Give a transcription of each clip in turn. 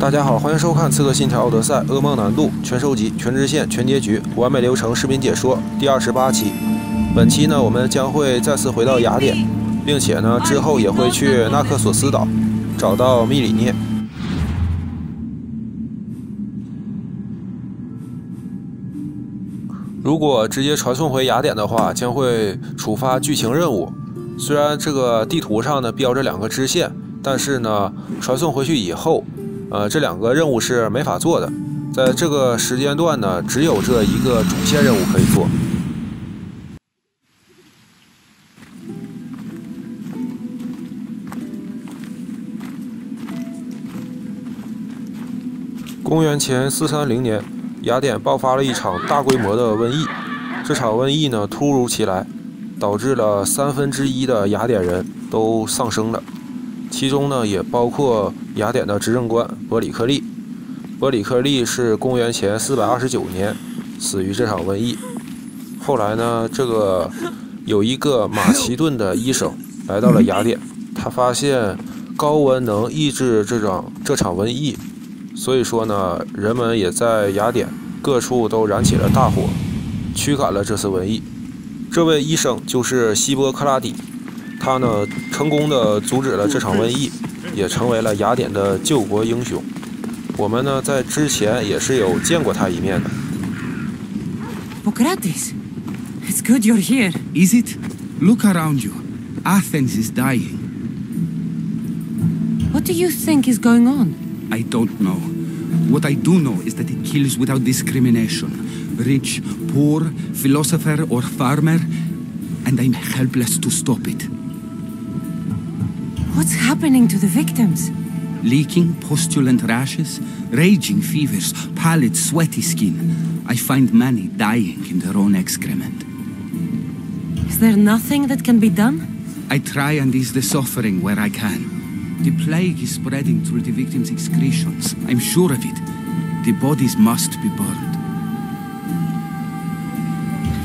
大家好，欢迎收看《刺客信条奥德赛：噩梦难度全收集、全支线、全结局、完美流程视频解说》第28期。本期呢，我们将会再次回到雅典，并且呢，之后也会去纳克索斯岛找到密里涅。如果直接传送回雅典的话，将会触发剧情任务。虽然这个地图上呢标着2个支线，但是呢，传送回去以后，这2个任务是没法做的。在这个时间段呢，只有这一个主线任务可以做。公元前430年，雅典爆发了一场大规模的瘟疫。这场瘟疫呢，突如其来，导致了1/3的雅典人都丧生了。其中呢，也包括雅典的执政官伯里克利。伯里克利是公元前429年死于这场瘟疫。后来呢，有一个马其顿的医生来到了雅典，他发现高温能抑制这场瘟疫，所以说呢，人们也在雅典各处都燃起了大火，驱赶了这次瘟疫。这位医生就是希波克拉底。他呢，成功的阻止了这场瘟疫，也成为了雅典的救国英雄。我们呢，在之前也是有见过他一面的。Socrates, it's good you're here. Is it? Look around you. Athens is dying. What do you think is going on? I don't know. What I do know is that it kills without discrimination. Rich, poor, philosopher or farmer, and I'm helpless to stop it. What's happening to the victims? Leaking, postulant rashes, raging fevers, pallid, sweaty skin. I find many dying in their own excrement. Is there nothing that can be done? I try and ease the suffering where I can. The plague is spreading through the victims' excretions. I'm sure of it. The bodies must be burned.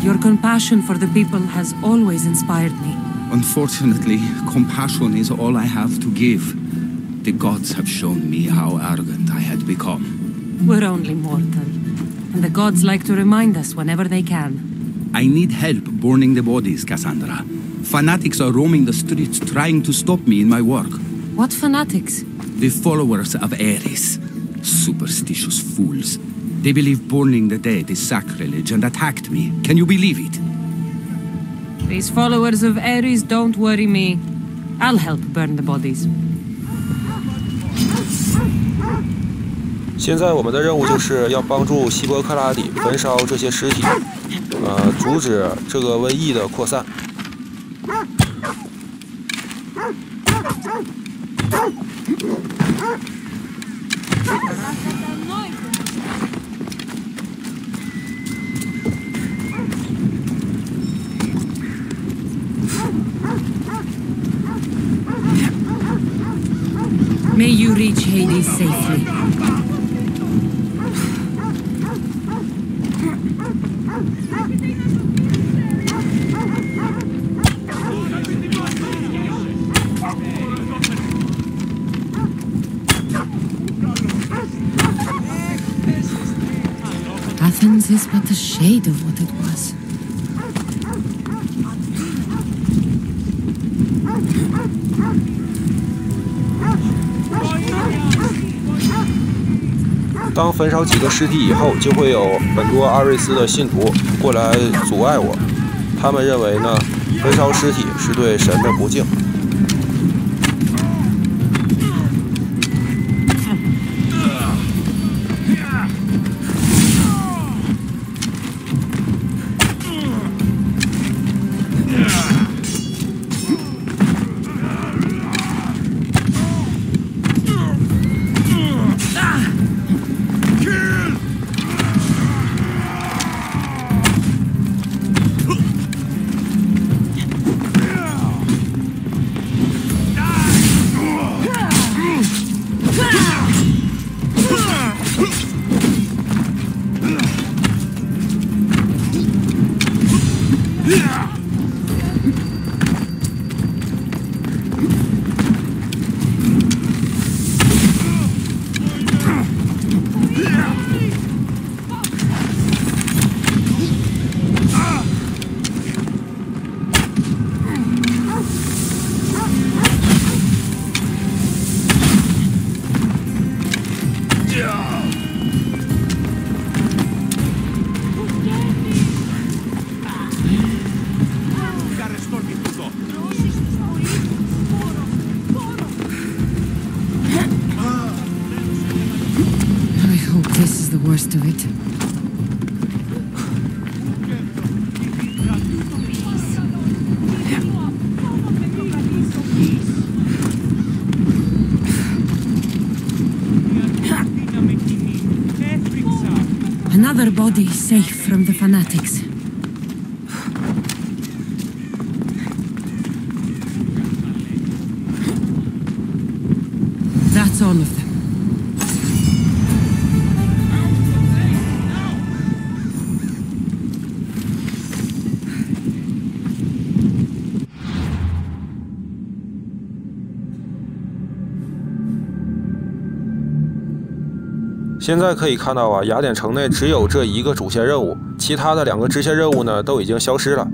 Your compassion for the people has always inspired me. Unfortunately, compassion is all I have to give. The gods have shown me how arrogant I had become. We're only mortal, and the gods like to remind us whenever they can. I need help burning the bodies, Cassandra. Fanatics are roaming the streets trying to stop me in my work. What fanatics? The followers of Ares. Superstitious fools. They believe burning the dead is sacrilege and attacked me. Can you believe it? These followers of Ares don't worry me. I'll help burn the bodies. 现在我们的任务就是要帮助希波克拉底焚烧这些尸体，阻止这个瘟疫的扩散。May you reach Hades safely. Athens is but a shade of what it was. 当焚烧几个尸体以后，就会有很多阿瑞斯的信徒过来阻碍我。他们认为呢，焚烧尸体是对神的不敬。most of it. Another body safe from the fanatics. That's all of them. 现在可以看到啊，雅典城内只有这一个主线任务，其他的2个支线任务呢都已经消失了。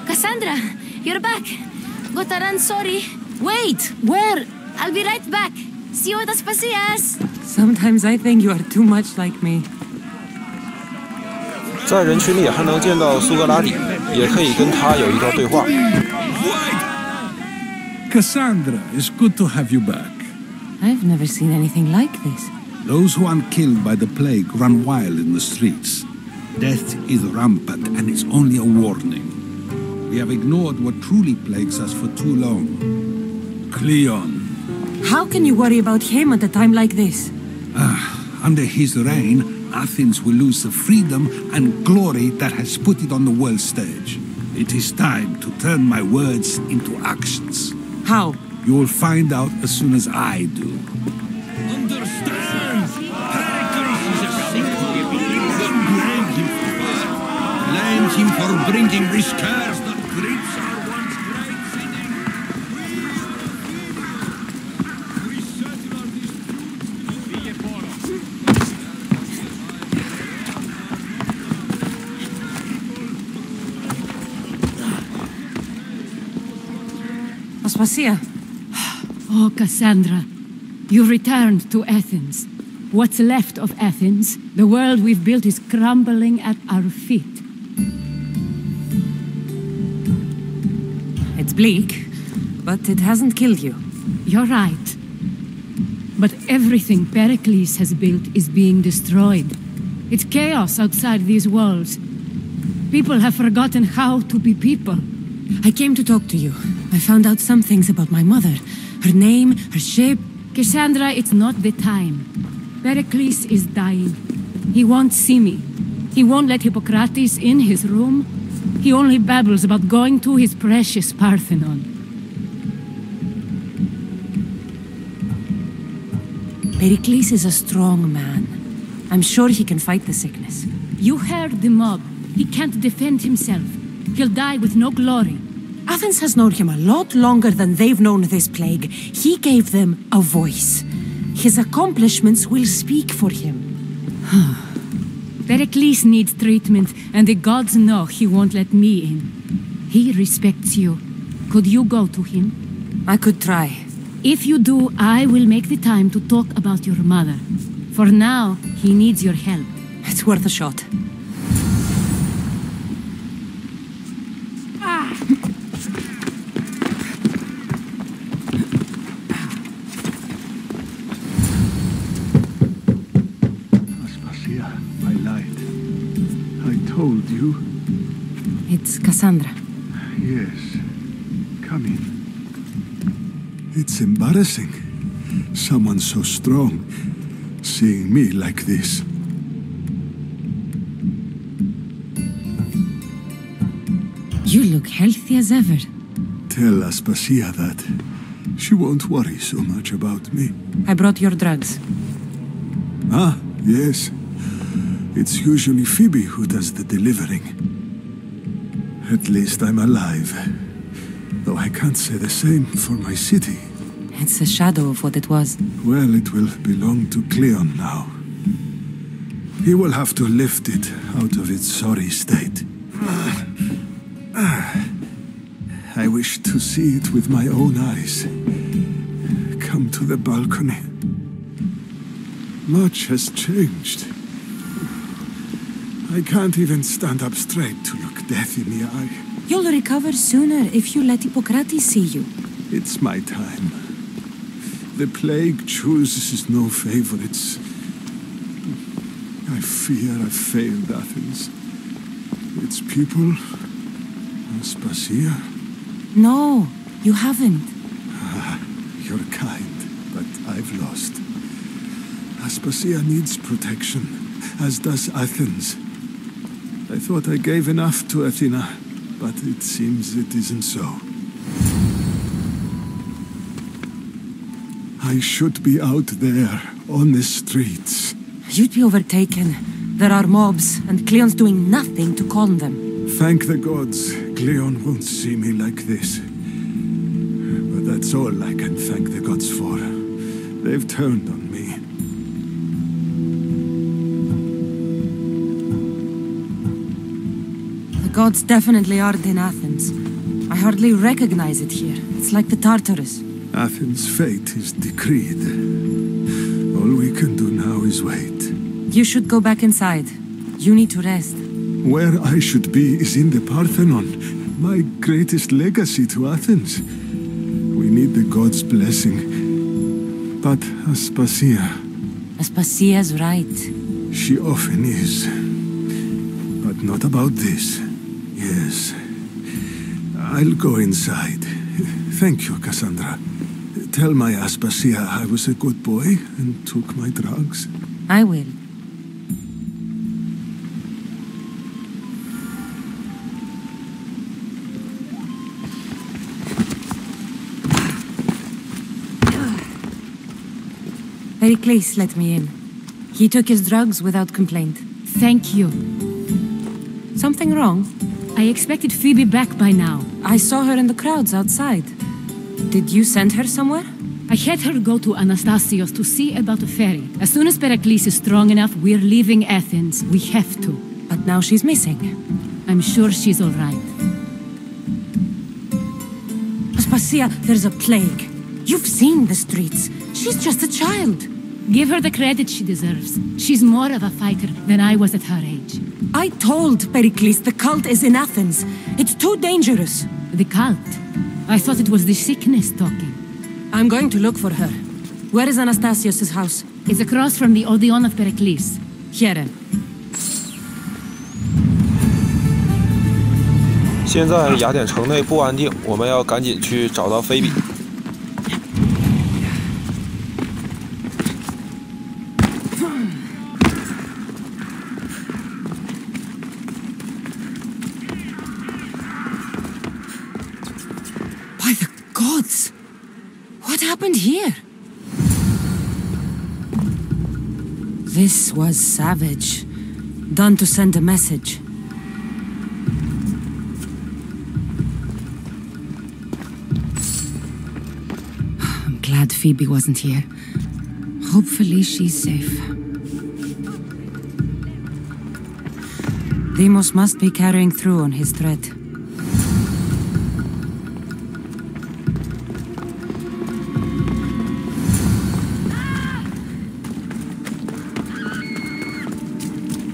Cassandra, you're back. Got a run, sorry. Wait, where? I'll be right back. See you at Aspasias. Sometimes I think you are too much like me. 在人群里还能见到苏格拉底，也可以跟他有一段对话。Cassandra, it's good to have you back. I've never seen anything like this. Those who aren't killed by the plague run wild in the streets. Death is rampant, and it's only a warning. We have ignored what truly plagues us for too long. Cleon. How can you worry about him at a time like this? Under his reign, Athens will lose the freedom and glory that has put it on the world stage. It is time to turn my words into actions. How? You will find out as soon as I do. Understand! Pericles is a sick Don't blame him for that. Blame him for bringing this curse that grips our once great city. We settle our Aspasia. Oh, Cassandra, you returned to Athens. What's left of Athens, the world we've built is crumbling at our feet. It's bleak, but it hasn't killed you. You're right. But everything Pericles has built is being destroyed. It's chaos outside these walls. People have forgotten how to be people. I came to talk to you. I found out some things about my mother. Her name, her shape. Cassandra, it's not the time. Pericles is dying. He won't see me. He won't let Hippocrates in his room. He only babbles about going to his precious Parthenon. Pericles is a strong man. I'm sure he can fight the sickness. You heard the mob. He can't defend himself. He'll die with no glory. Athens has known him a lot longer than they've known this plague. He gave them a voice. His accomplishments will speak for him. Pericles needs treatment, and the gods know he won't let me in. He respects you. Could you go to him? I could try. If you do, I will make the time to talk about your mother. For now, he needs your help. It's worth a shot. Told you? It's Cassandra. Yes. Come in. It's embarrassing. Someone so strong seeing me like this. You look healthy as ever. Tell Aspasia that. She won't worry so much about me. I brought your drugs. Ah, yes. It's usually Phoebe who does the delivering. At least I'm alive. Though I can't say the same for my city. It's a shadow of what it was. Well, it will belong to Cleon now. He will have to lift it out of its sorry state. I wish to see it with my own eyes. Come to the balcony. Much has changed. I can't even stand up straight to look death in the eye. You'll recover sooner if you let Hippocrates see you. It's my time. The plague chooses no favorites. I fear I've failed Athens. Its people, Aspasia. No, you haven't. You're kind, but I've lost. Aspasia needs protection, as does Athens. I thought I gave enough to Athena, but it seems it isn't so. I should be out there, on the streets. You'd be overtaken. There are mobs, and Cleon's doing nothing to calm them. Thank the gods, Cleon won't see me like this. But that's all I can thank the gods for. They've turned on me. The gods definitely aren't in Athens. I hardly recognize it here. It's like the Tartarus. Athens' fate is decreed. All we can do now is wait. You should go back inside. You need to rest. Where I should be is in the Parthenon, my greatest legacy to Athens. We need the gods' blessing. But Aspasia... Aspasia's right. She often is. But not about this. Yes. I'll go inside. Thank you, Cassandra. Tell my Aspasia I was a good boy and took my drugs. I will. Pericles let me in. He took his drugs without complaint. Thank you. Something wrong? I expected Phoebe back by now. I saw her in the crowds outside. Did you send her somewhere? I had her go to Anastasios to see about a ferry. As soon as Pericles is strong enough, we're leaving Athens. We have to. But now she's missing. I'm sure she's all right. Aspasia, there's a plague. You've seen the streets. She's just a child. Give her the credit she deserves. She's more of a fighter than I was at her age. I told Pericles the cult is in Athens. It's too dangerous. The cult? I thought it was the sickness talking. I'm going to look for her. Where is Anastasios' house? It's across from the Odeon of Pericles. Here. 现在雅典城内不安定，我们要赶紧去找到菲比。By the gods! What happened here? This was savage. Done to send a message. I'm glad Phoebe wasn't here. Hopefully she's safe. Deimos must be carrying through on his threat.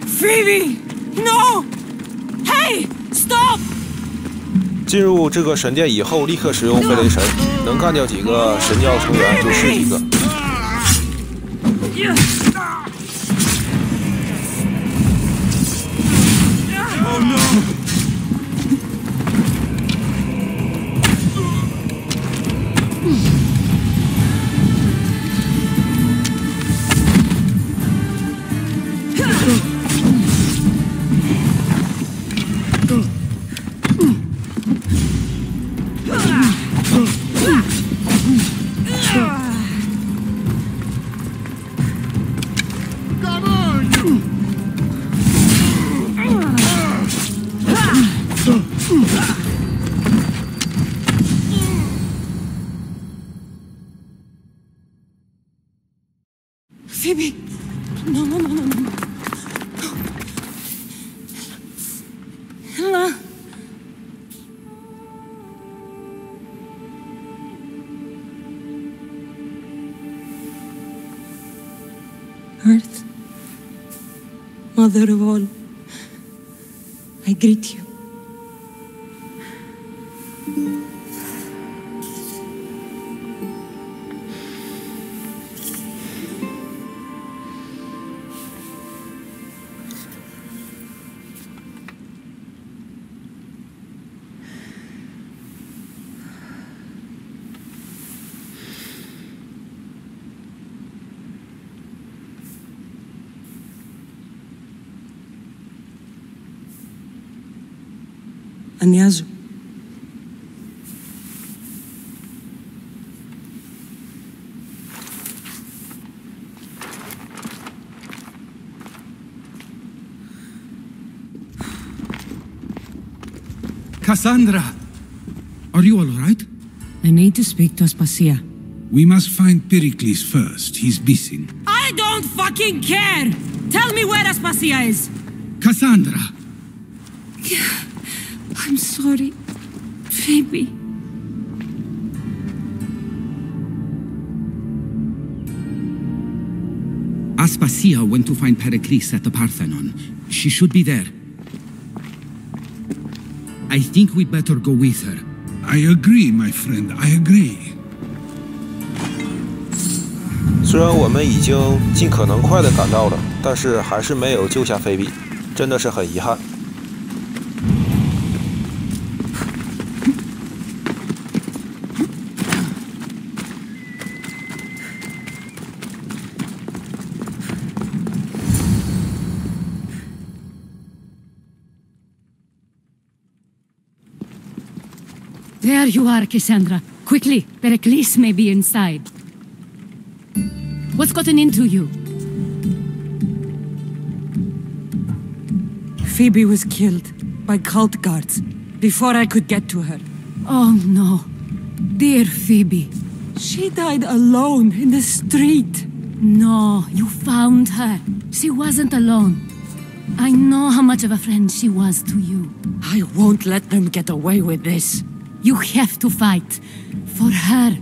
Phoebe! No! Hey! Stop! 进入这个神殿以后，立刻使用飞雷神，能干掉几个神教成员就是几个。Oh no! Phoebe! No, no, no, no, no. Ella. Earth, Mother of all, I greet you. Ανιάζω. Cassandra! Are you all right? I need to speak to Aspasia. We must find Pericles first. He's missing. I don't fucking care! Tell me where Aspasia is! Cassandra! I'm sorry, Phoebe. Aspasia went to find Pericles at the Parthenon. She should be there. I think we'd better go with her. I agree, my friend. I agree. 虽然我们已经尽可能快地赶到了，但是还是没有救下菲比，真的是很遗憾。There you are, Cassandra. Quickly, Pericles may be inside. What's gotten into you? Phoebe was killed by cult guards before I could get to her. Oh no. Dear Phoebe. She died alone in the street. No, you found her. She wasn't alone. I know how much of a friend she was to you. I won't let them get away with this. You have to fight. For her.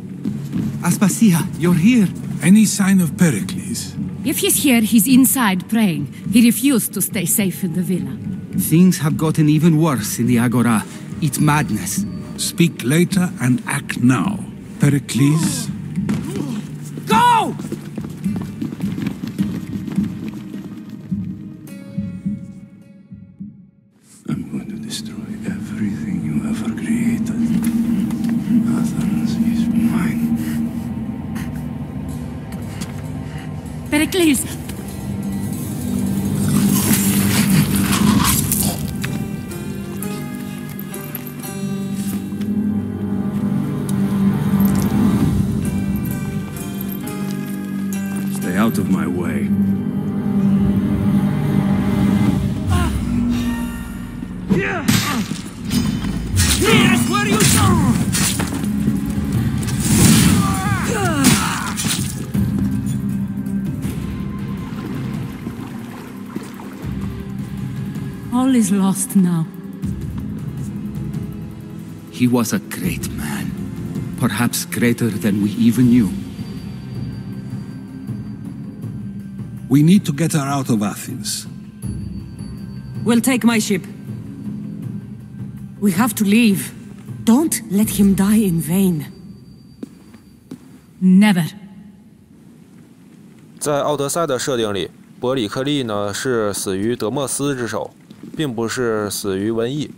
Aspasia, you're here. Any sign of Pericles? If he's here, he's inside praying. He refused to stay safe in the villa. Things have gotten even worse in the Agora. It's madness. Speak later and act now. Pericles? Go! I'm going to destroy everything you ever created. Athens is mine. Pericles! Stay out of my way. Yes, where you go? All is lost now. He was a great man. Perhaps greater than we even knew. We need to get her out of Athens. We'll take my ship. We have to leave. Don't let him die in vain. Never. 在奥德赛的设定里，伯里克利呢是死于德莫斯之手，并不是死于瘟疫。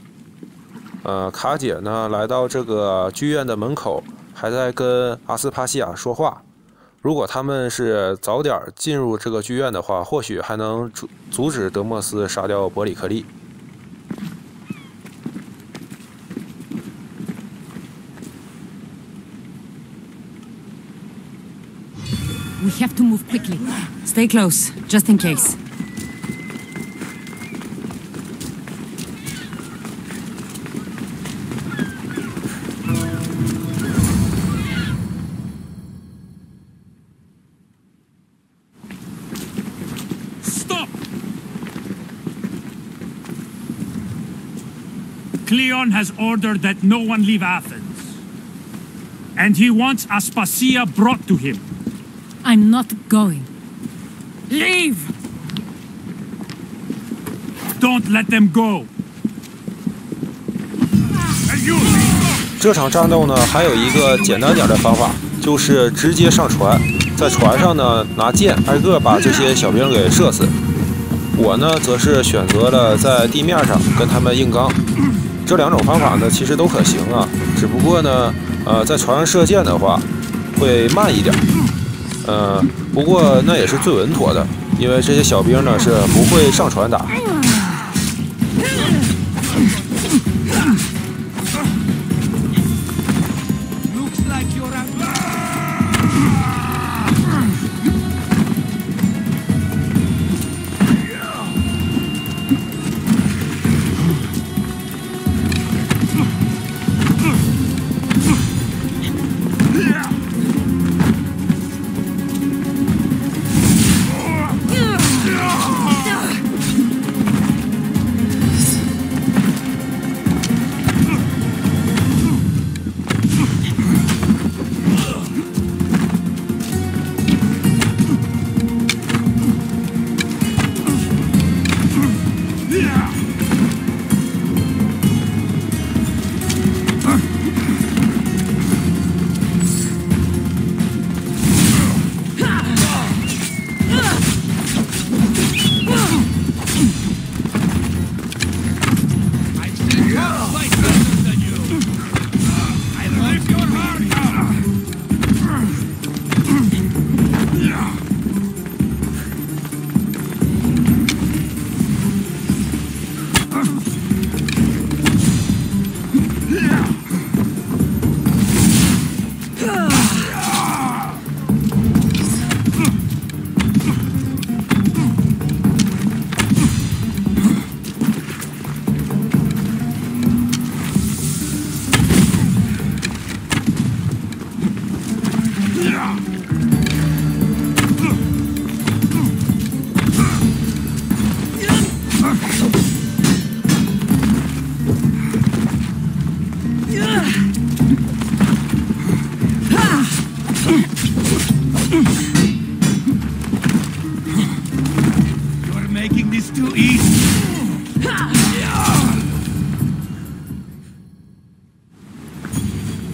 卡姐呢来到这个剧院的门口，还在跟阿斯帕西亚说话。如果他们是早点进入这个剧院的话，或许还能阻止德莫斯杀掉伯里克利。We have to move quickly. Stay close, just in case. Stop! Cleon has ordered that no one leave Athens. And he wants Aspasia brought to him. I'm not going. Leave! Don't let them go. And you! 这场战斗呢，还有一个简单点的方法，就是直接上船，在船上呢拿箭挨个把这些小兵给射死。我呢，则是选择了在地面上跟他们硬刚。这两种方法呢，其实都可行啊，只不过呢，在船上射箭的话会慢一点。不过那也是最稳妥的，因为这些小兵呢是不会上船打。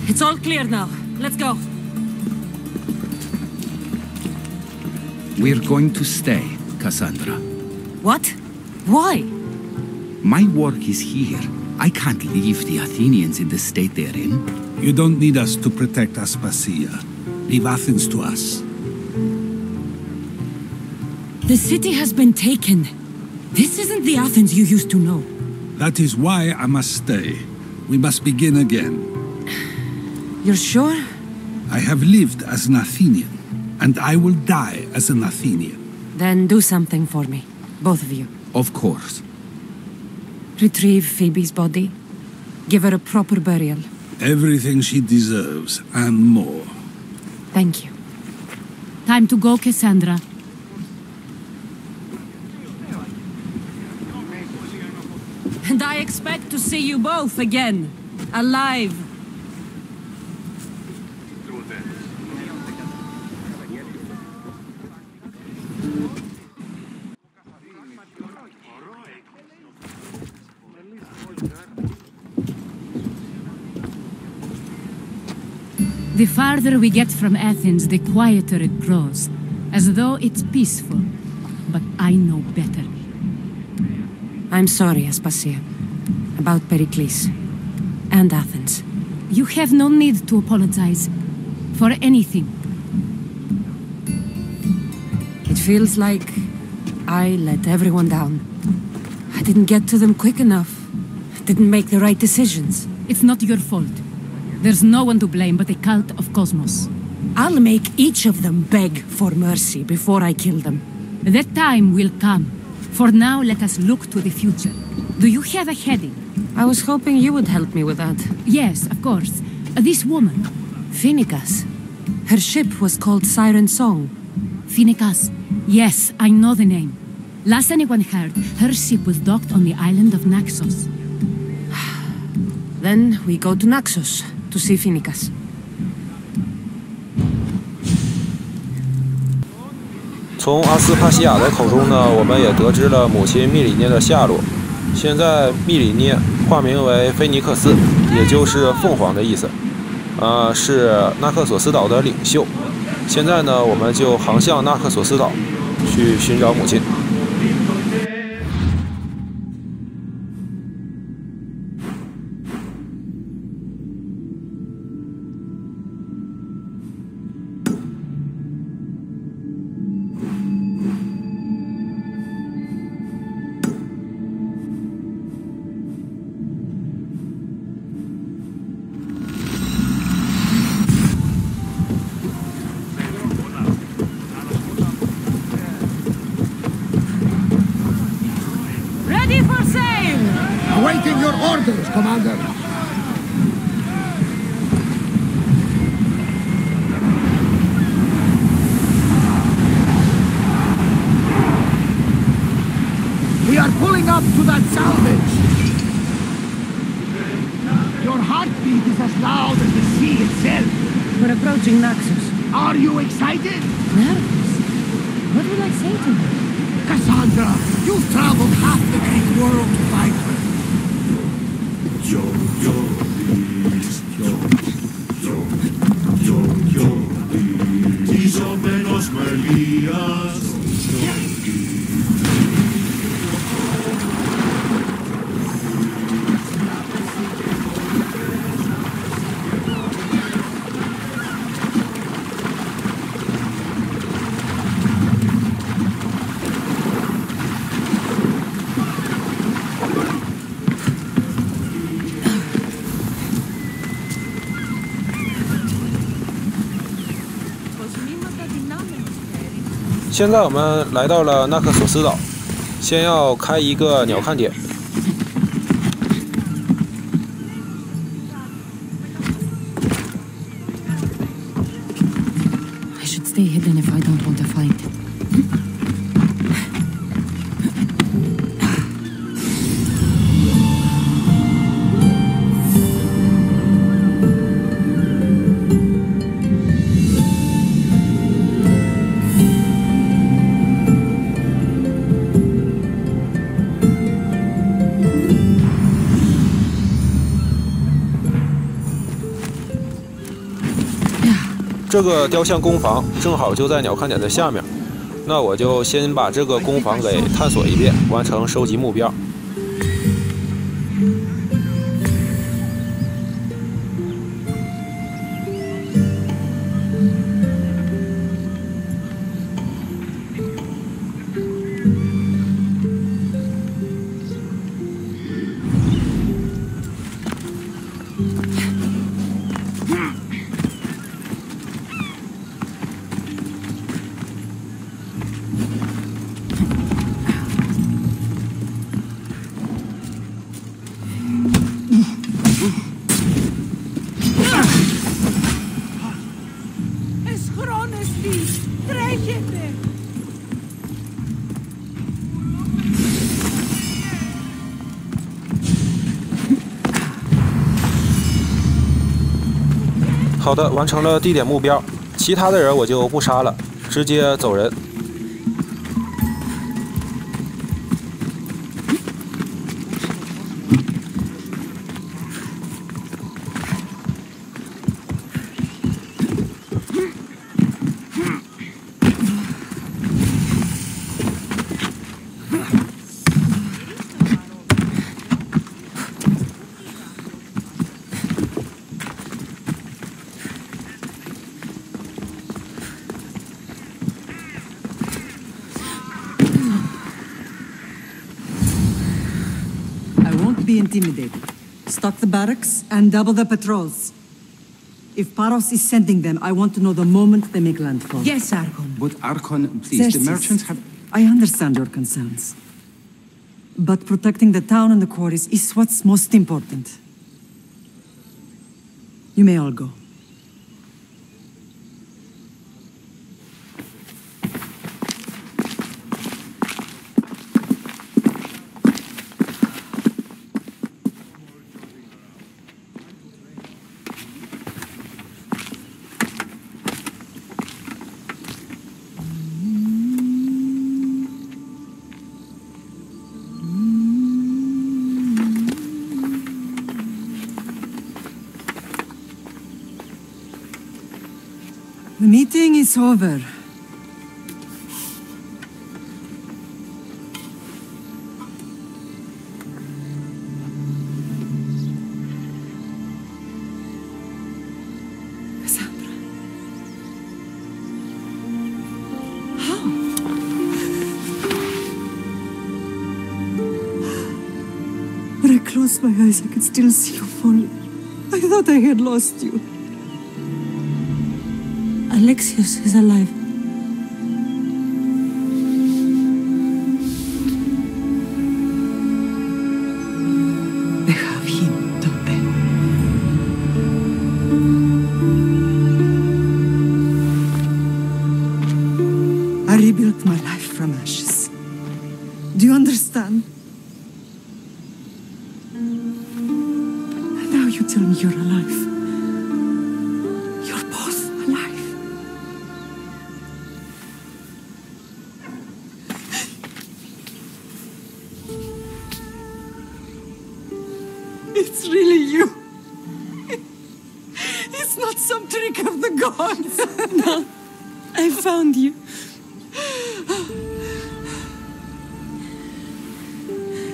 It's all clear now. Let's go. We're going to stay, Cassandra. What? Why? My work is here. I can't leave the Athenians in the state they're in. You don't need us to protect Aspasia. Leave Athens to us. The city has been taken. This isn't the Athens you used to know. That is why I must stay. We must begin again. You're sure? I have lived as an Athenian, and I will die as an Athenian. Then do something for me. Both of you. Of course. Retrieve Phoebe's body. Give her a proper burial. Everything she deserves, and more. Thank you. Time to go, Cassandra. And I expect to see you both again. Alive. The farther we get from Athens, the quieter it grows, as though it's peaceful. But I know better. I'm sorry, Aspasia. About Pericles. And Athens. You have no need to apologize. For anything. It feels like I let everyone down. I didn't get to them quick enough. I didn't make the right decisions. It's not your fault. There's no one to blame but the cult of Cosmos. I'll make each of them beg for mercy before I kill them. That time will come. For now, let us look to the future. Do you have a heading? I was hoping you would help me with that. Yes, of course. This woman. Phoenicas. Her ship was called Siren Song. Phoenicas. Yes, I know the name. Last anyone heard, her ship was docked on the island of Naxos. Then we go to Naxos to see Phoenicas. 从阿斯帕西亚的口中呢，我们也得知了母亲密里涅的下落。现在密里涅化名为菲尼克斯，也就是凤凰的意思，是纳克索斯岛的领袖。现在呢，我们就航向纳克索斯岛，去寻找母亲。Awaiting your orders, Commander. We are pulling up to that salvage. Your heartbeat is as loud as the sea itself. We're approaching Naxos. Are you excited? Nervous? What will I say to her? Cassandra, you've traveled half the great world to find her. Yo. 现在我们来到了纳克索斯岛，先要开一个鸟瞰点。I should stay hidden if I don't want a fight. 这个雕像工坊正好就在鸟瞰点的下面，那我就先把这个工坊给探索一遍，完成收集目标。好的，完成了地点目标，其他的人我就不杀了，直接走人。Be intimidated. Stock the barracks and double the patrols. If Paros is sending them, I want to know the moment they make landfall. Yes, Archon. But Archon, please, the merchants have... I understand your concerns. But protecting the town and the quarries is what's most important. You may all go. meeting is over. Cassandra. How? When I closed my eyes, I could still see you falling. I thought I had lost you. Alexios is alive. They have him, don't they? I rebuilt my life from ashes. Do you understand? And now you tell me you're alive. You're both alive. It's really you. It's not some trick of the gods. No, I found you.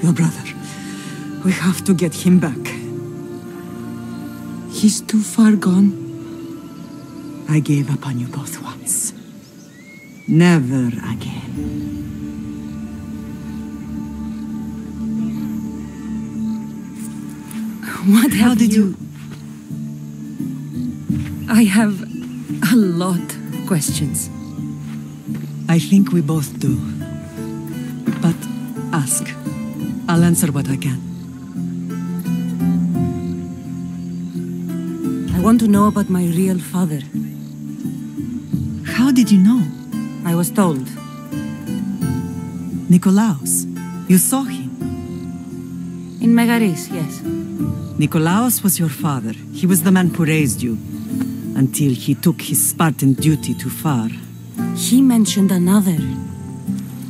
Your brother. We have to get him back. He's too far gone. I gave up on you both once. Never again. What How did you... I have a lot of questions. I think we both do. But ask. I'll answer what I can. I want to know about my real father. How did you know? I was told. Nikolaos. You saw him. In Megaris, yes. Nikolaos was your father. He was the man who raised you. Until he took his Spartan duty too far. He mentioned another.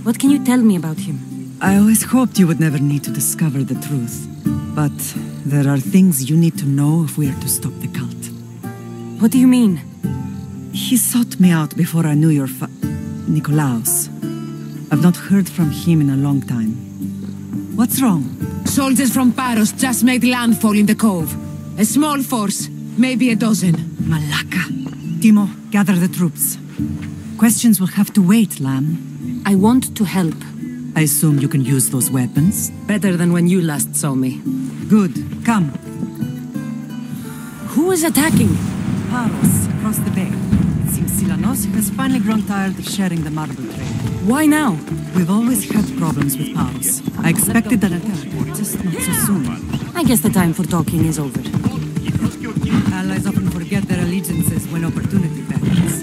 What can you tell me about him? I always hoped you would never need to discover the truth. But there are things you need to know if we are to stop the cult. What do you mean? He sought me out before I knew your Nikolaos. I've not heard from him in a long time. What's wrong? Soldiers from Paros just made landfall in the cove. A small force, maybe a dozen. Malaka. Timo, gather the troops. Questions will have to wait, Lamb. I want to help. I assume you can use those weapons? Better than when you last saw me. Good. Come. Who is attacking? Paros, across the bay. It seems Silanos has finally grown tired of sharing the marble trade. Why now? We've always had problems with Paros. I expected an attack, but just not so soon. I guess the time for talking is over. Allies often forget their allegiances when opportunity beckons.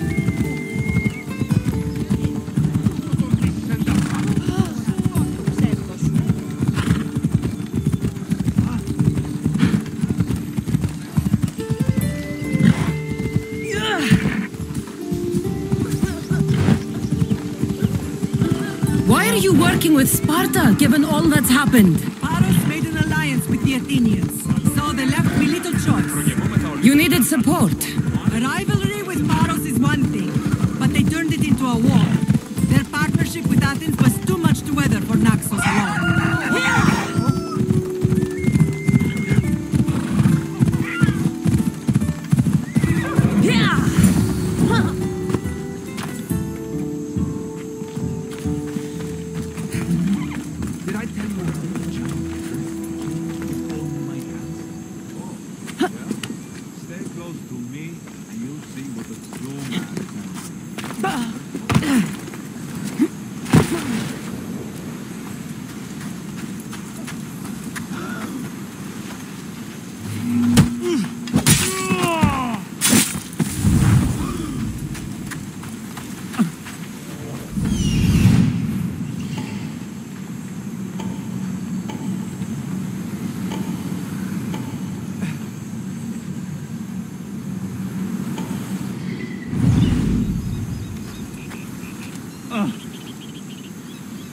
Why are you working with Sparta, given all that's happened? Paros made an alliance with the Athenians, so they left me little choice. You needed support. A rivalry with Paros is one thing, but they turned it into a war. Their partnership with Athens was too much to weather for Naxos alone.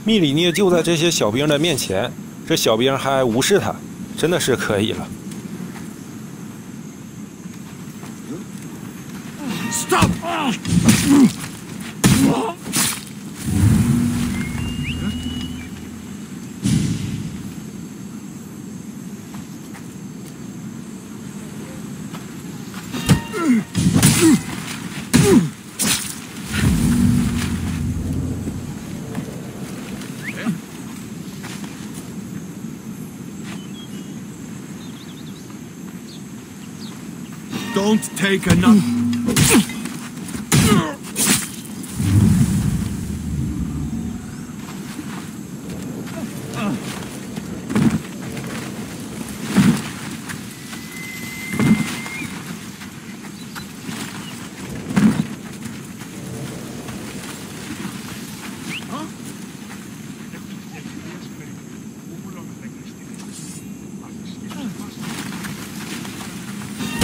密里涅就在这些小兵的面前，这小兵还无视他，真的是可以了。Stop! Don't take enough.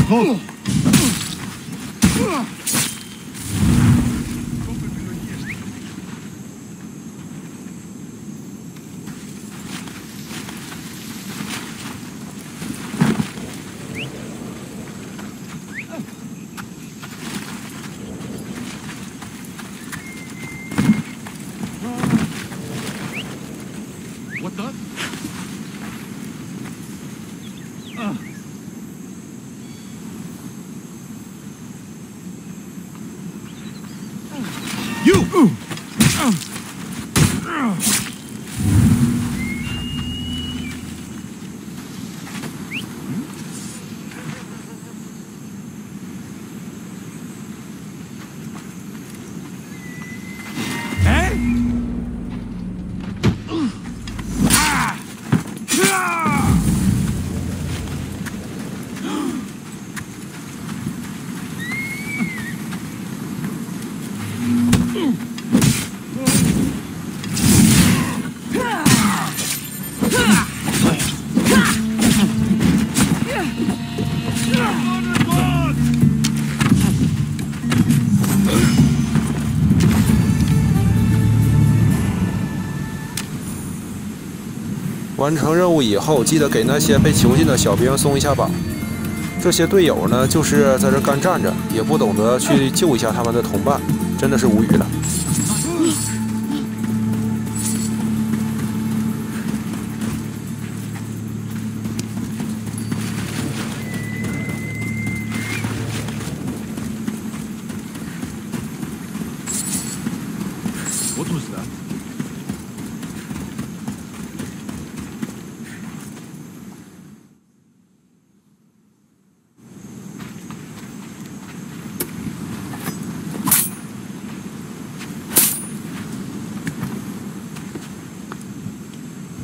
Oh. What the? You!完成任务以后，记得给那些被囚禁的小兵松一下绑。这些队友呢，就是在这干站着，也不懂得去救一下他们的同伴，真的是无语了。What was that?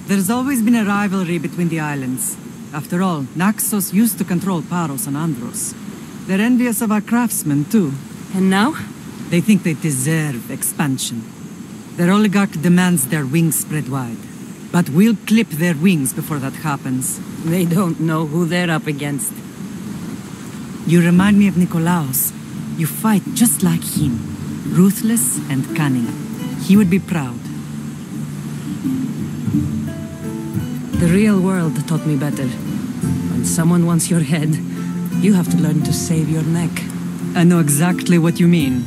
There's always been a rivalry between the islands. After all, Naxos used to control Paros and Andros. They're envious of our craftsmen, too. And now? They think they deserve expansion. Their oligarch demands their wings spread wide. But we'll clip their wings before that happens. They don't know who they're up against. You remind me of Nikolaos. You fight just like him. Ruthless and cunning. He would be proud. The real world taught me better. When someone wants your head, you have to learn to save your neck. I know exactly what you mean.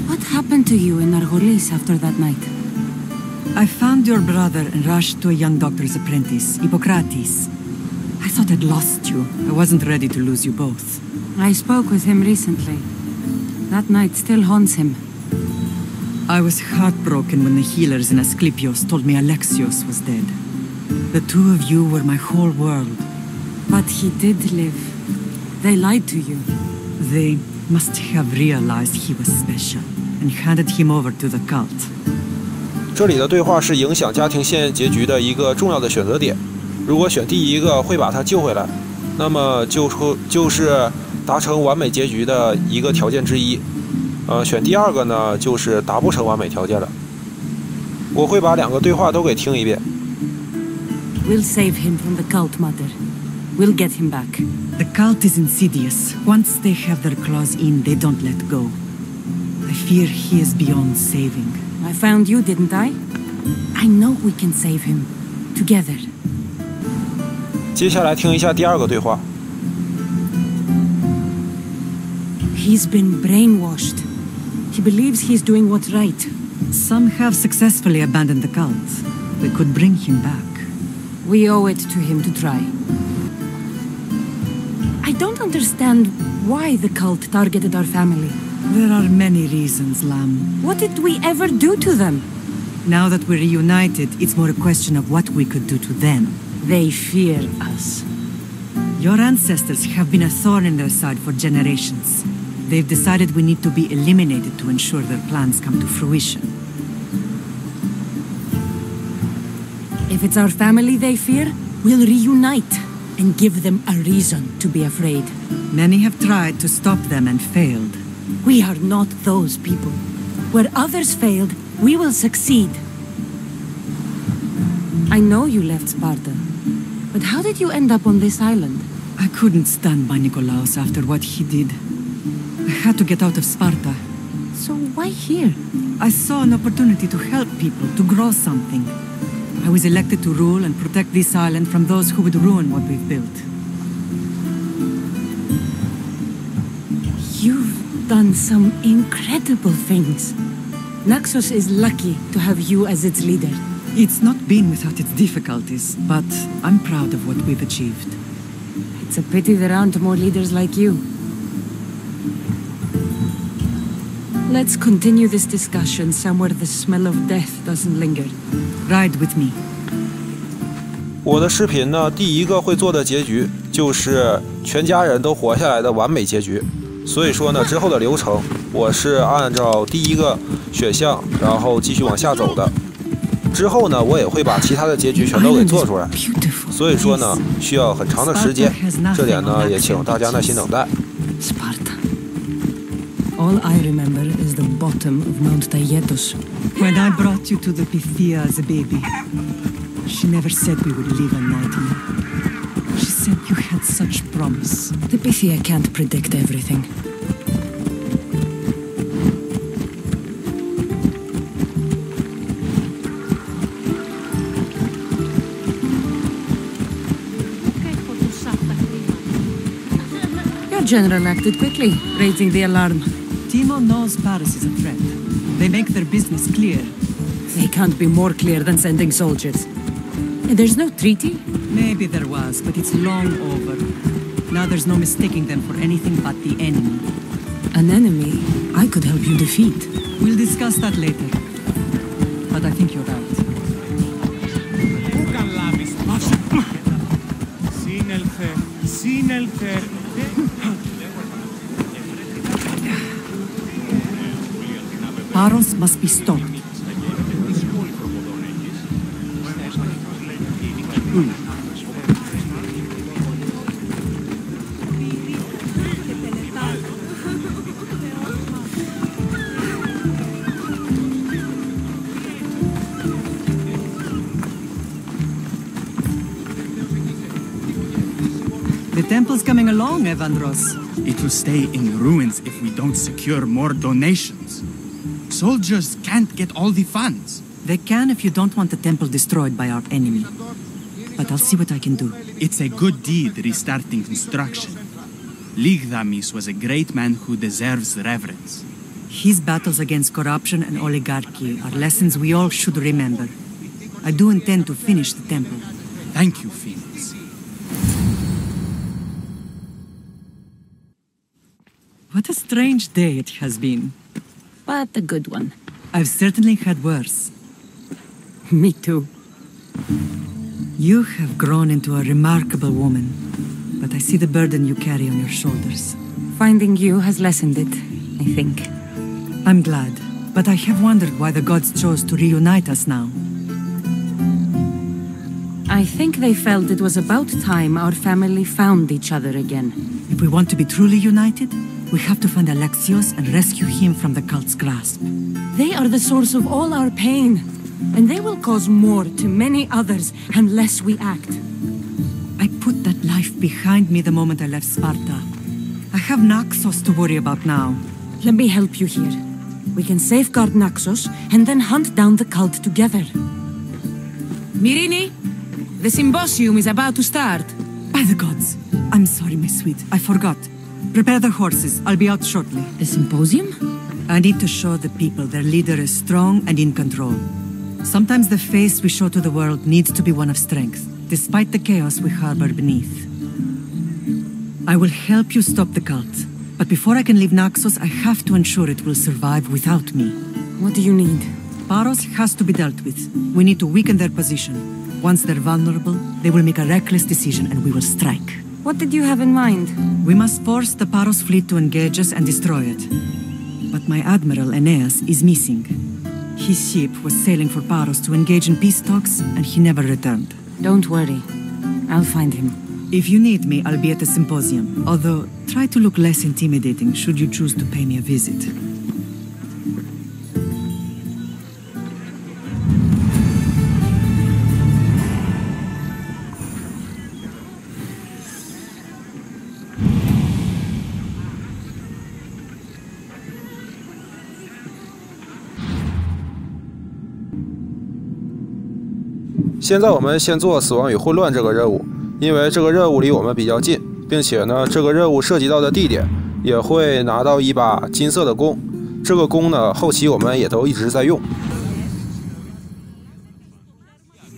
What happened to you in Argolis after that night? I found your brother and rushed to a young doctor's apprentice, Hippocrates. I thought I'd lost you. I wasn't ready to lose you both. I spoke with him recently. That night still haunts him. I was heartbroken when the healers in Asclepios told me Alexios was dead. The two of you were my whole world. But he did live. They lied to you. They must have realized he was special and handed him over to the cult. 这里的对话是影响家庭线结局的一个重要的选择点。如果选第一个会把他救回来，那么就是达成完美结局的一个条件之一。选第二个呢，就是达不成完美条件了。我会把两个对话都给听一遍。We'll save him from the cult, Mother. We'll get him back. The cult is insidious. Once they have their claws in, they don't let go. I fear he is beyond saving. I found you, didn't I? I know we can save him. Together. 接下来听一下第二个对话。He's been brainwashed. He believes he's doing what's right. Some have successfully abandoned the cult. We could bring him back. We owe it to him to try. I don't understand why the cult targeted our family. There are many reasons, Lamb. What did we ever do to them? Now that we're reunited, it's more a question of what we could do to them. They fear us. Your ancestors have been a thorn in their side for generations. They've decided we need to be eliminated to ensure their plans come to fruition. If it's our family they fear, we'll reunite and give them a reason to be afraid. Many have tried to stop them and failed. We are not those people. Where others failed, we will succeed. I know you left Sparta, but how did you end up on this island? I couldn't stand by Nikolaos after what he did. I had to get out of Sparta. So why here? I saw an opportunity to help people, to grow something. I was elected to rule and protect this island from those who would ruin what we've built. You've done some incredible things. Naxos is lucky to have you as its leader. It's not been without its difficulties, but I'm proud of what we've achieved. It's a pity there aren't more leaders like you. Let's continue this discussion somewhere the smell of death doesn't linger. Ride with me. 我的视频呢，第一个会做的结局就是全家人都活下来的完美结局。所以说呢，之后的流程我是按照第一个选项，然后继续往下走的。之后呢，我也会把其他的结局全都给做出来。所以说呢，需要很长的时间，这点呢也请大家耐心等待。All I remember is the bottom of Mount Taygetos. When I brought you to the Pythia as a baby, she never said we would live a night in. She said you had such promise. The Pythia can't predict everything. Your general acted quickly, raising the alarm. Timo knows Paris is a threat. They make their business clear. They can't be more clear than sending soldiers. There's no treaty? Maybe there was, but it's long over. Now there's no mistaking them for anything but the enemy. An enemy I could help you defeat. We'll discuss that later. But I think you're right. Paros must be stopped. The temple's coming along, Evandros. It will stay in ruins if we don't secure more donations. Soldiers can't get all the funds. They can if you don't want the temple destroyed by our enemy. But I'll see what I can do. It's a good deed restarting construction. Ligdamis was a great man who deserves reverence. His battles against corruption and oligarchy are lessons we all should remember. I do intend to finish the temple. Thank you, Phoenix. What a strange day it has been. But a good one. I've certainly had worse. Me too. You have grown into a remarkable woman, but I see the burden you carry on your shoulders. Finding you has lessened it, I think. I'm glad, but I have wondered why the gods chose to reunite us now. I think they felt it was about time our family found each other again. If we want to be truly united, we have to find Alexios and rescue him from the cult's grasp. They are the source of all our pain, and they will cause more to many others unless we act. I put that life behind me the moment I left Sparta. I have Naxos to worry about now. Let me help you here. We can safeguard Naxos and then hunt down the cult together. Mirini, the symposium is about to start. By the gods! I'm sorry, my sweet. I forgot. Prepare the horses. I'll be out shortly. The symposium? I need to show the people their leader is strong and in control. Sometimes the face we show to the world needs to be one of strength, despite the chaos we harbor beneath. I will help you stop the cult, but before I can leave Naxos, I have to ensure it will survive without me. What do you need? Paros has to be dealt with. We need to weaken their position. Once they're vulnerable, they will make a reckless decision and we will strike. What did you have in mind? We must force the Paros fleet to engage us and destroy it. But my admiral, Aeneas, is missing. His ship was sailing for Paros to engage in peace talks, and he never returned. Don't worry. I'll find him. If you need me, I'll be at the symposium. Although, try to look less intimidating should you choose to pay me a visit.现在我们先做死亡与混乱这个任务，因为这个任务离我们比较近，并且呢，这个任务涉及到的地点也会拿到一把金色的弓。这个弓呢，后期我们也都一直在用。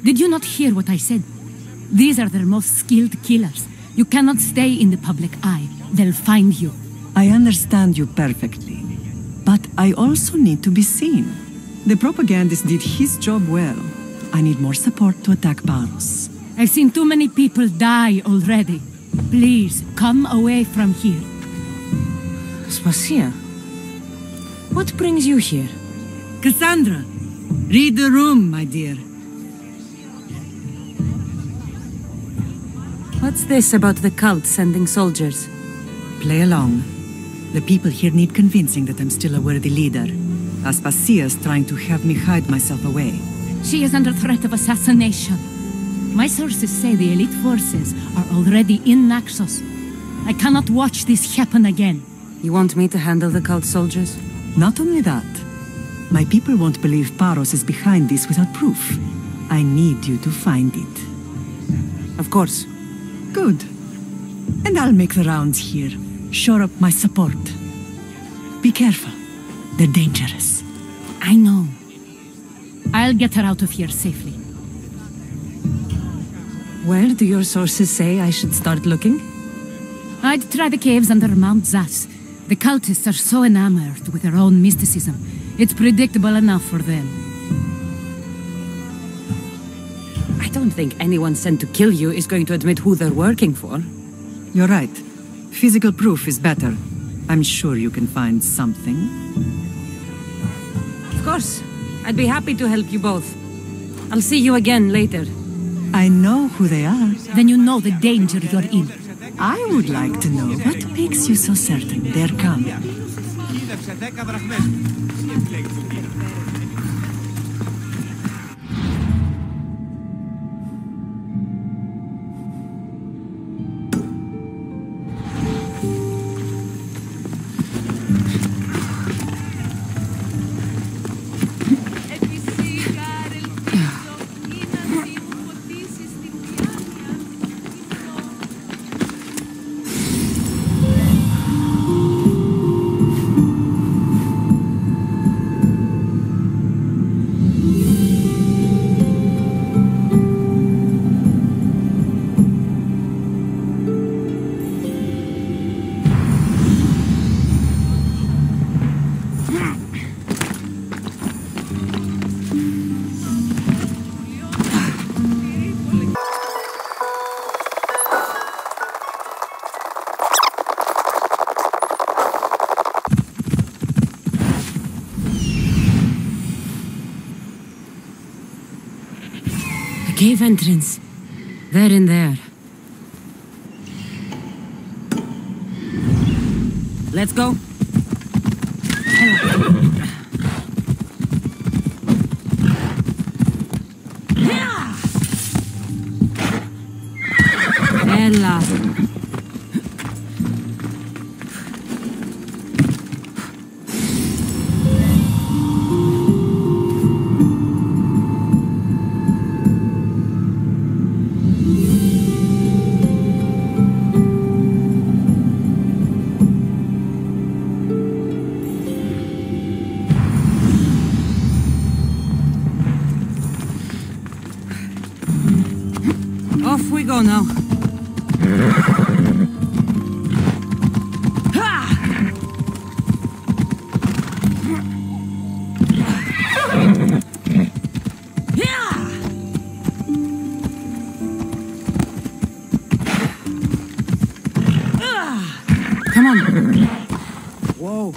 Did you not hear what I said? These are their most skilled killers. You cannot stay in the public eye. They'll find you. I understand you perfectly, but I also need to be seen. The propagandist did his job well. I need more support to attack Paros. I've seen too many people die already. Please, come away from here. Spasia, what brings you here? Cassandra, read the room, my dear. What's this about the cult sending soldiers? Play along. The people here need convincing that I'm still a worthy leader. Aspasia's trying to have me hide myself away. She is under threat of assassination. My sources say the elite forces are already in Naxos. I cannot watch this happen again. You want me to handle the cult soldiers? Not only that, my people won't believe Paros is behind this without proof. I need you to find it. Of course. Good. And I'll make the rounds here. Shore up my support. Be careful. They're dangerous. I know. I'll get her out of here safely. Where do your sources say I should start looking? I'd try the caves under Mount Zas. The cultists are so enamored with their own mysticism. It's predictable enough for them. I don't think anyone sent to kill you is going to admit who they're working for. You're right. Physical proof is better. I'm sure you can find something. Of course. I'd be happy to help you both. I'll see you again later. I know who they are. Then you know the danger you're in. I would like to know what makes you so certain they're coming. Cave entrance. They're in there. Let's go. Ella. we go now. Come on. Whoa.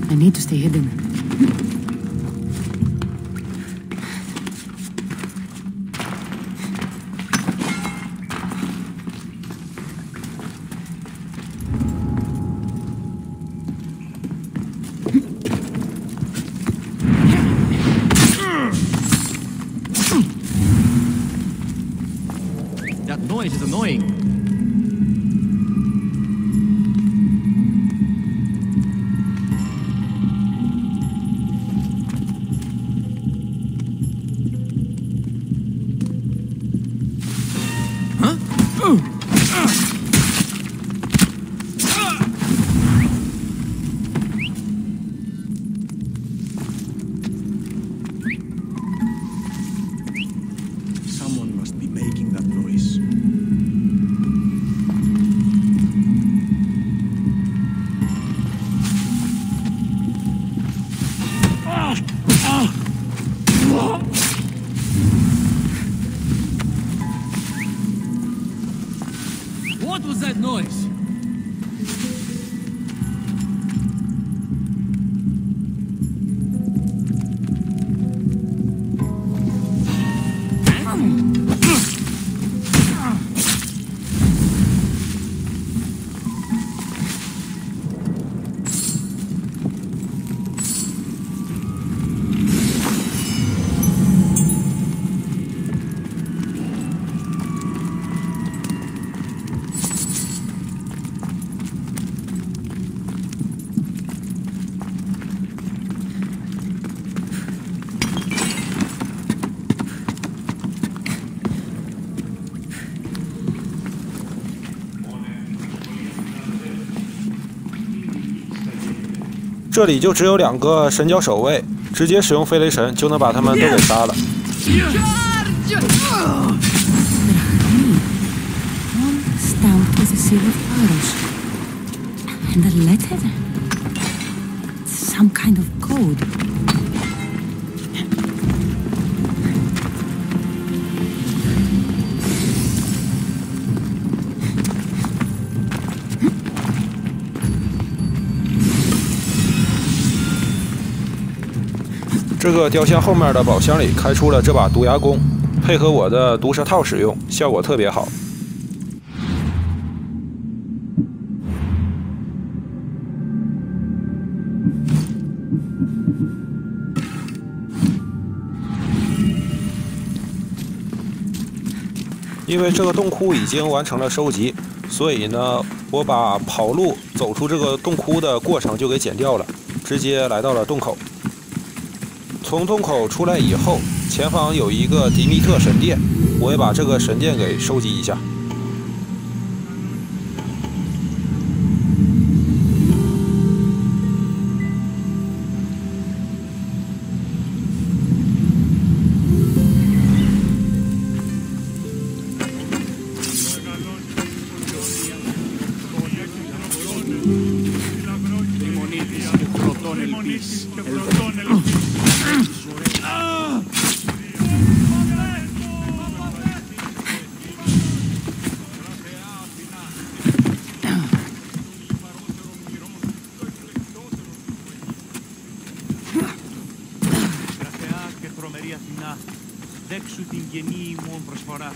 I need to stay hidden. That noise is annoying. Someone must be making that noise. What was that noise?这里就只有2个神角守卫，直接使用飞雷神就能把他们都给杀了。One stamped with a seal of arrows. And a letter? Some kind of code.这个雕像后面的宝箱里开出了这把毒牙弓，配合我的毒蛇套使用，效果特别好。因为这个洞窟已经完成了收集，所以呢，我把跑路走出这个洞窟的过程就给剪掉了，直接来到了洞口。从洞口出来以后，前方有一个迪密特神殿，我也把这个神殿给收集一下。Δέξου την γενή ημών προσφορά.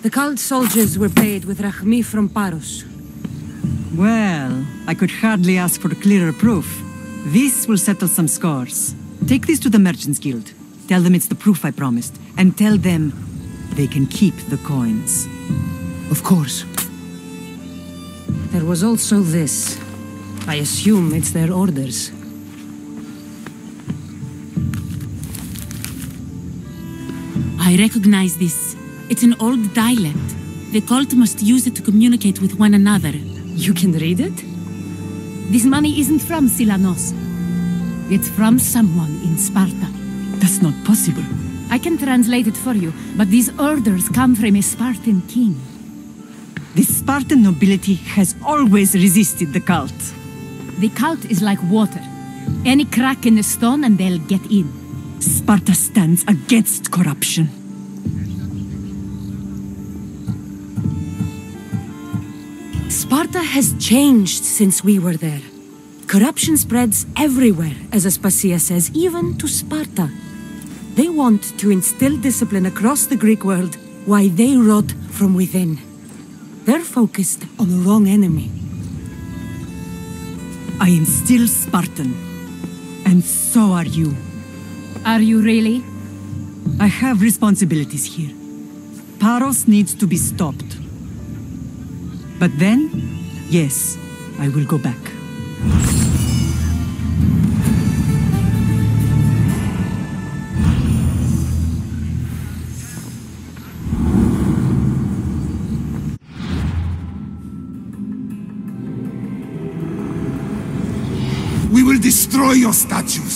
The cult soldiers were paid with Rachmi from Paros. Well, I could hardly ask for clearer proof. This will settle some scores. Take this to the Merchants Guild. Tell them it's the proof I promised. And tell them they can keep the coins. Of course. There was also this. I assume it's their orders. I recognize this. It's an old dialect. The cult must use it to communicate with one another. You can read it? This money isn't from Silanos. It's from someone in Sparta. That's not possible. I can translate it for you, but these orders come from a Spartan king. The Spartan nobility has always resisted the cult. The cult is like water. Any crack in the stone and they'll get in. Sparta stands against corruption. Sparta has changed since we were there. Corruption spreads everywhere, as Aspasia says, even to Sparta. They want to instill discipline across the Greek world while they rot from within. They're focused on the wrong enemy. I am still Spartan. And so are you. Are you really? I have responsibilities here. Paros needs to be stopped. But then, yes, I will go back. We will destroy your statues.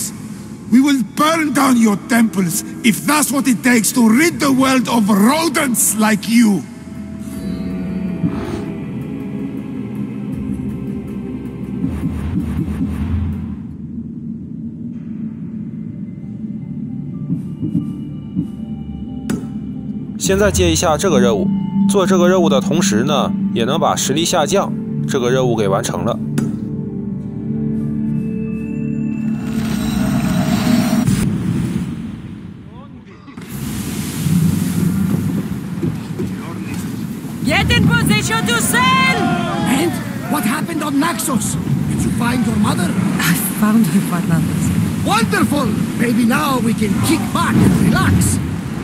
We will burn down your temples if that's what it takes to rid the world of rodents like you. "现在接一下这个任务，做这个任务的同时呢，也能把实力下降这个任务给完成了。Get in position to sail! And what happened on Naxos? Did you find your mother? I found her, Fernandez. Wonderful! Maybe now we can kick back and relax.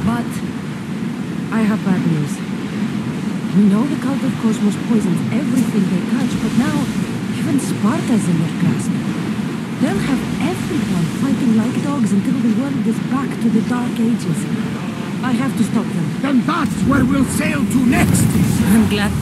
But I have bad news. You know the cult of Cosmos poisons everything they touch, but now even Sparta's in their grasp. They'll have everyone fighting like dogs until the world is back to the Dark Ages. I have to stop them. Then that's where we'll sail to next. I'm glad.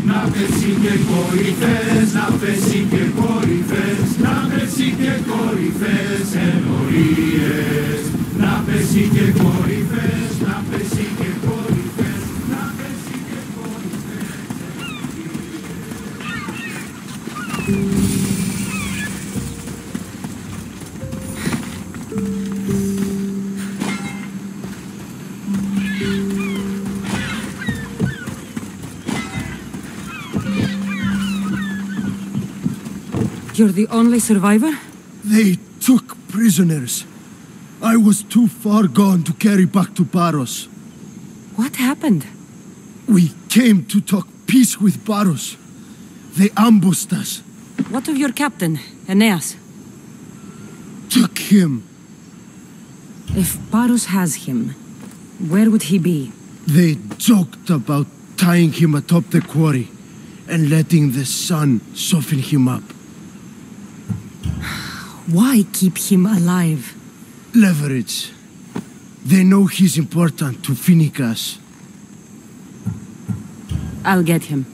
Να πέσει και κορυφές, να πέσει και κορυφές, να πέσει και κορυφές ενορίες. Να πέσει και κορυφές, να πέσει και κορυφές, να πέσει και You're the only survivor? They took prisoners. I was too far gone to carry back to Paros. What happened? We came to talk peace with Paros. They ambushed us. What of your captain, Aeneas? Took him. If Paros has him, Where would he be? They joked about tying him atop the quarry and letting the sun soften him up. Why keep him alive? Leverage. They know he's important to Finicas. I'll get him.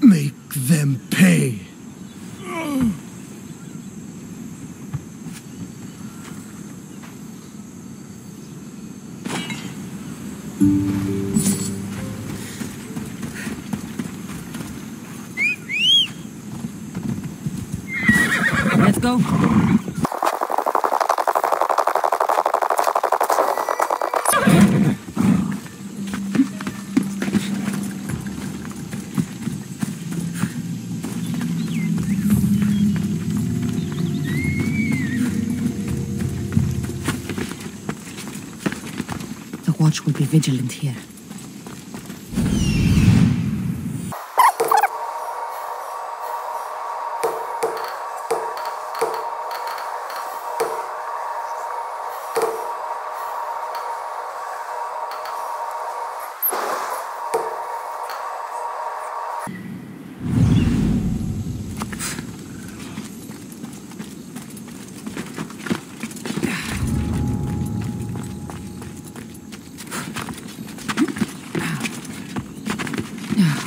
Make them pay. Let's go. The watch will be vigilant here. Yeah.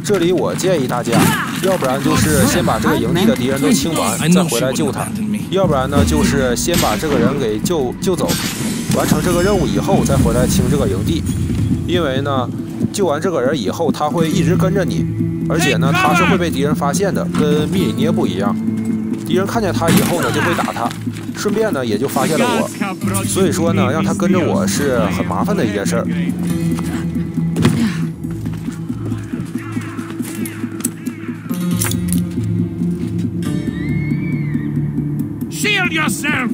这里我建议大家，要不然就是先把这个营地的敌人都清完，再回来救他；要不然呢，就是先把这个人给救走，完成这个任务以后再回来清这个营地。因为呢，救完这个人以后，他会一直跟着你，而且呢，他是会被敌人发现的，跟密里涅不一样。敌人看见他以后呢，就会打他，顺便呢也就发现了我。所以说呢，让他跟着我是很麻烦的一件事儿。 Shield yourself!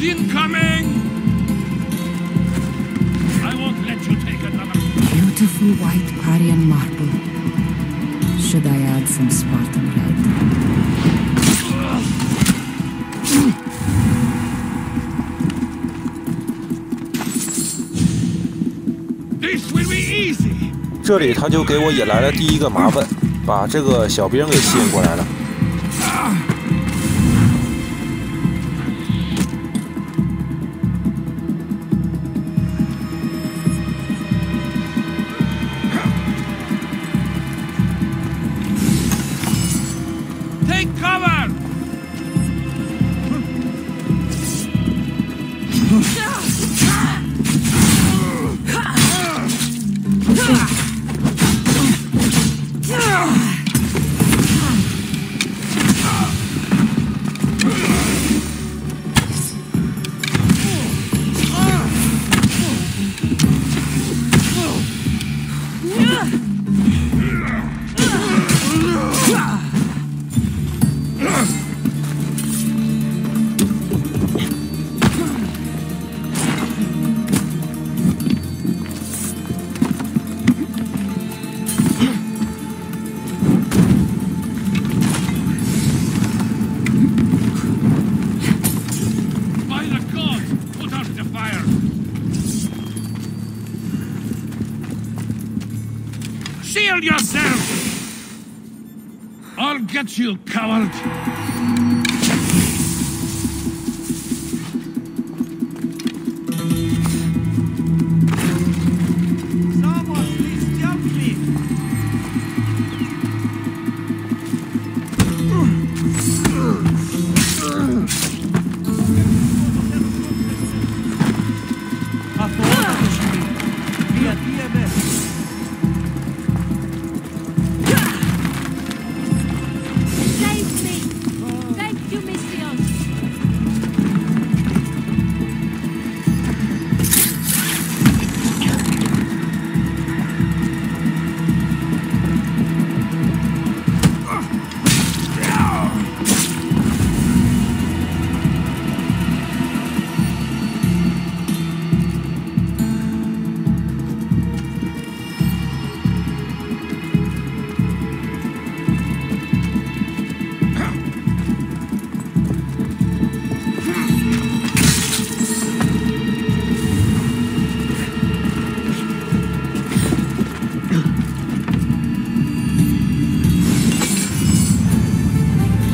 Incoming! I won't let you take another. Beautiful white Parian marble. Should I add some Spartan red? This will be easy. 这里他就给我引来了第一个麻烦，把这个小兵给吸引过来了。 Take cover! Shield yourself! I'll get you, coward! Someone, please jump me! Save me! Thank you, Messieurs!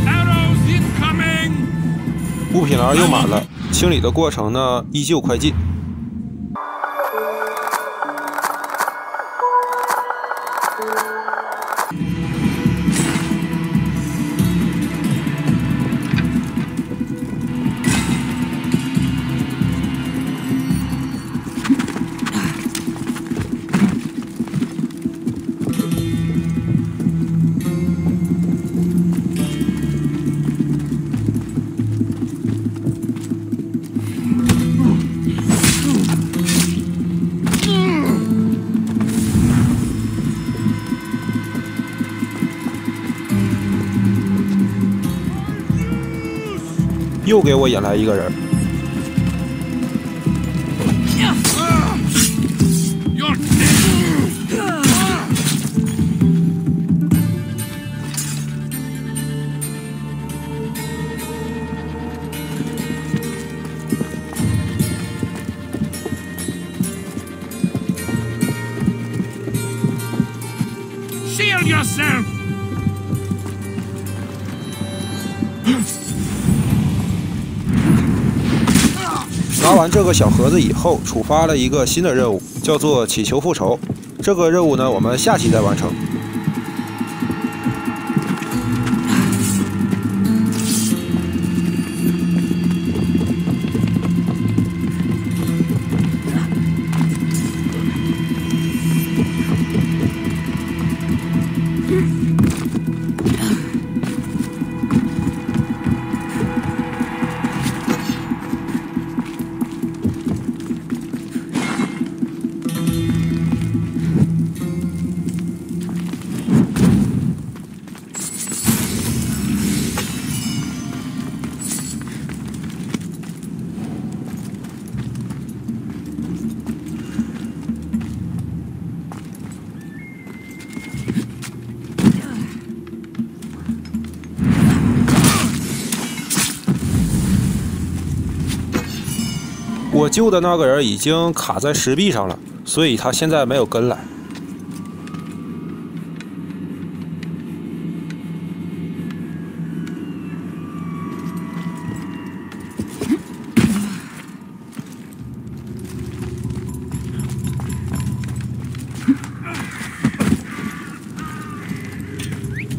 Arrows incoming! 物品栏又满了，清理的过程呢依旧快进。又给我引来一个人。 You're dead! Shield yourself! 拿完这个小盒子以后，触发了一个新的任务，叫做祈求复仇。这个任务呢，我们下期再完成。我救的那个人已经卡在石壁上了，所以他现在没有跟来。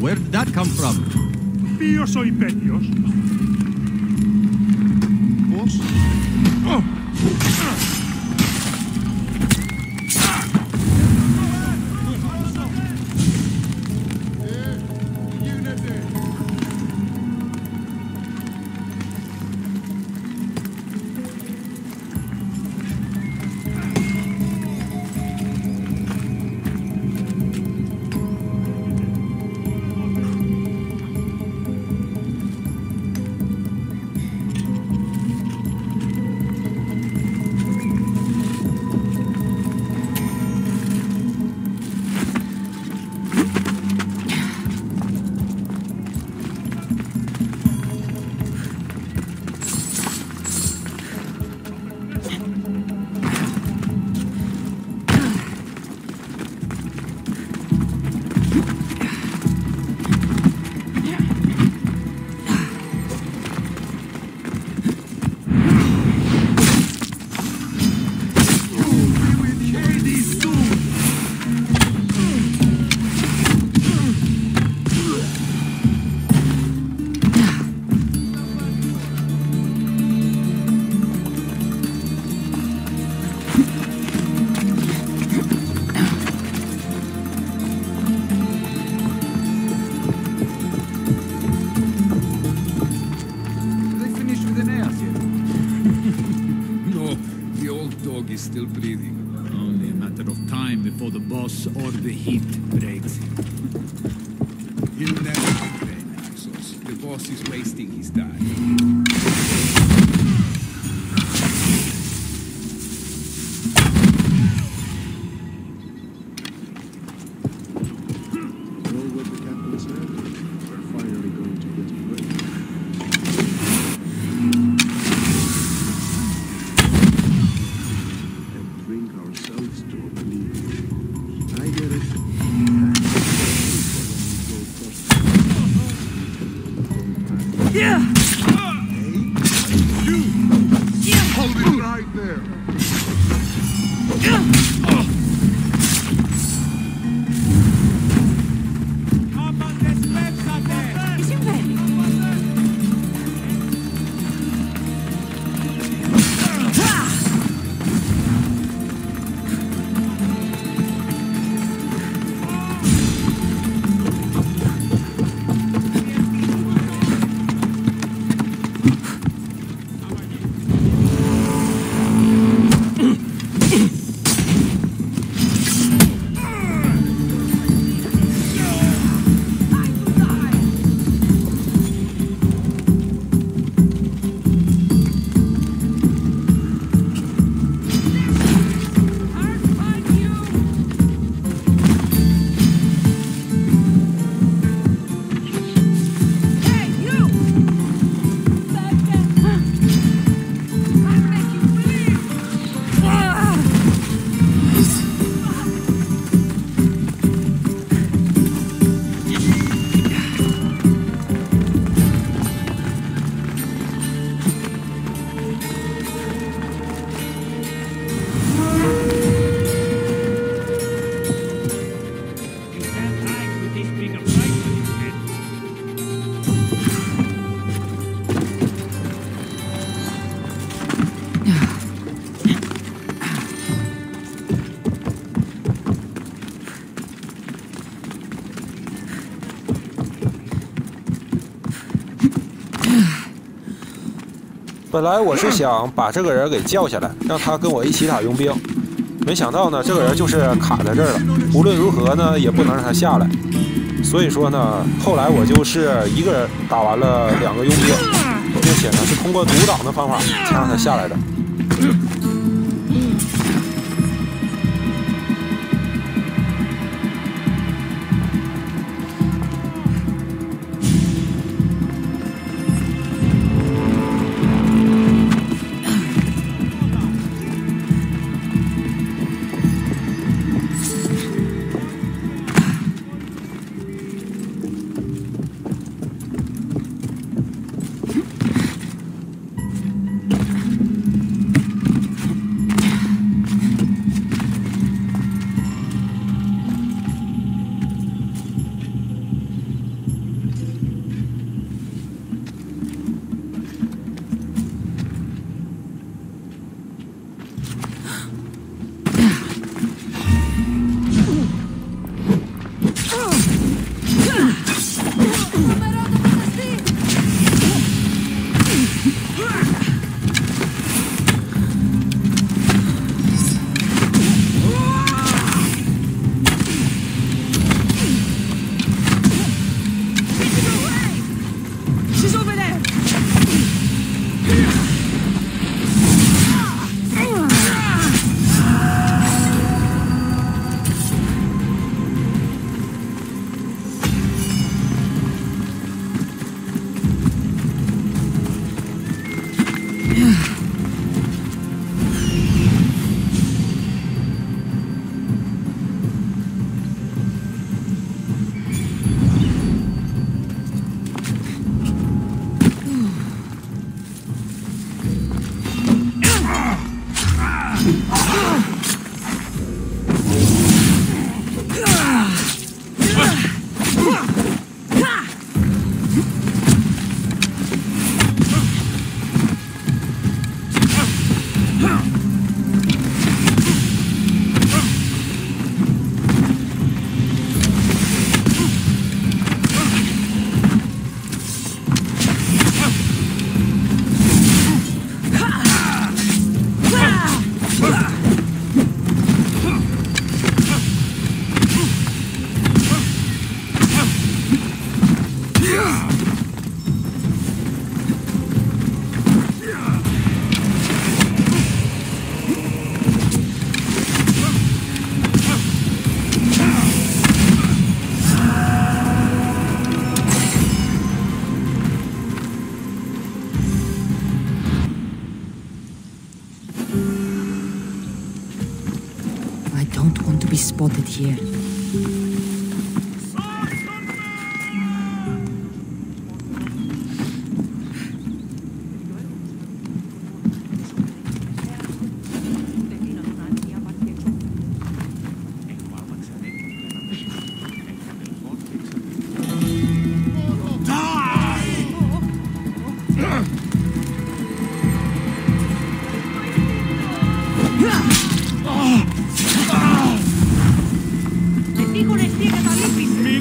Where did that come from? Píos o imperios. Vos? Oh. dog is still breathing. Only a matter of time before the boss or the heat breaks him. He'll never complain, Axos. The boss is wasting his time.本来我是想把这个人给叫下来，让他跟我一起打佣兵，没想到呢，这个人就是卡在这儿了。无论如何呢，也不能让他下来。所以说呢，后来我就是一个人打完了2个佣兵，并且呢是通过独挡的方法才让他下来的。don't want to be spotted here.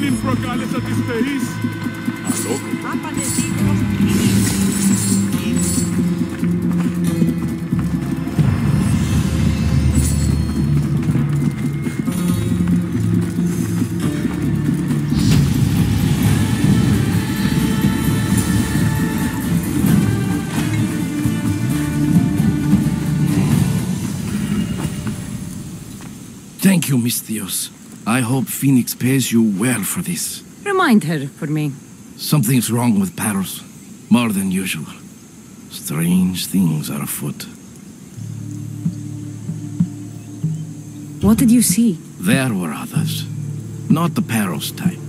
Μην προκάλεσα τις θεείς. Thank you, Misthios. I hope Phoenix pays you well for this. Remind her for me. Something's wrong with Paros. More than usual. Strange things are afoot. What did you see? There were others. Not the Paros type.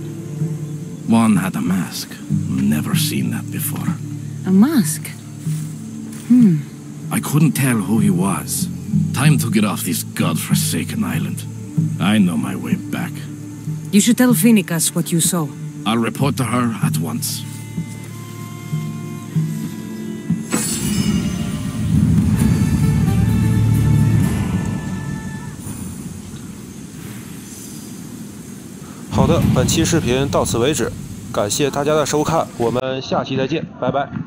One had a mask. Never seen that before. A mask? I couldn't tell who he was. Time to get off this godforsaken island. I know my way back. You should tell Phoenix what you saw. I'll report to her at once.好的，本期视频到此为止，感谢大家的收看，我们下期再见，拜拜。